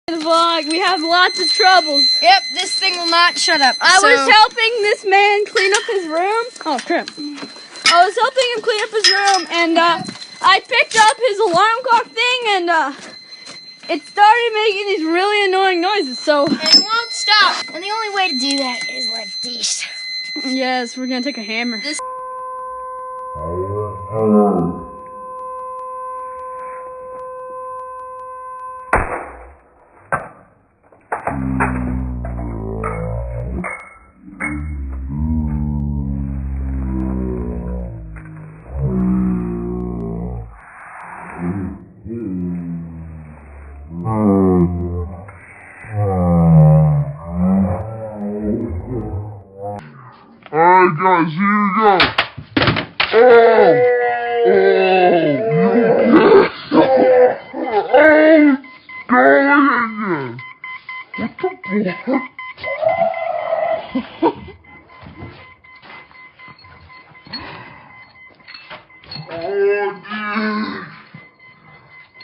The vlog, we have lots of troubles. Yep, this thing will not shut up. I was helping this man clean up his room. Oh crap. I was helping him clean up his room and I picked up his alarm clock thing and it started making these really annoying noises, so... And it won't stop. And the only way to do that is like this. Yes, we're gonna take a hammer. Alright guys, here we go.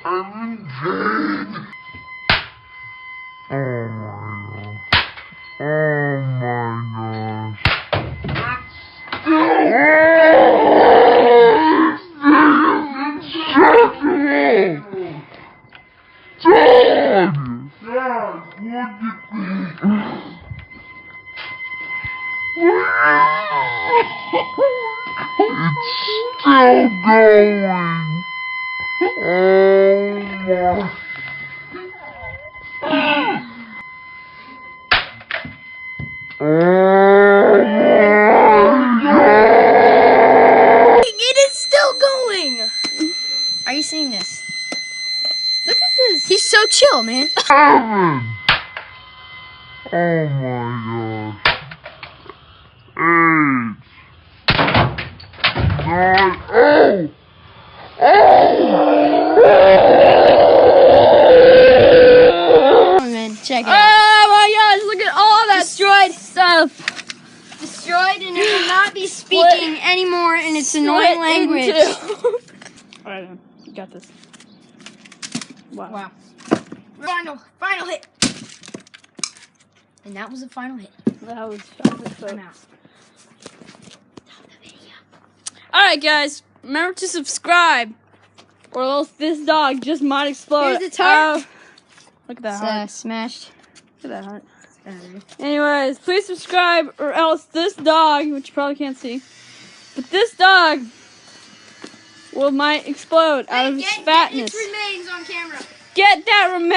I'm in pain. Oh my gosh. It's still going. Oh my. It is still going. Are you seeing this? Look at this. He's so chill, man. Heaven. Oh my gosh. 8. 9. Oh man, check it out. Oh my gosh, look at all that Destroyed stuff. Destroyed, and it will not be speaking anymore in its annoying language. Alright, you got this. Wow. Final hit. And that was the final hit. That was I'm out. Alright guys, remember to subscribe or else this dog just might explode. Here's its heart. Look at that It's heart. smashed. Look at that heart. Anyways, please subscribe or else this dog, which you probably can't see, but this dog might explode out of his fatness. Get its remains on camera. Get that remains.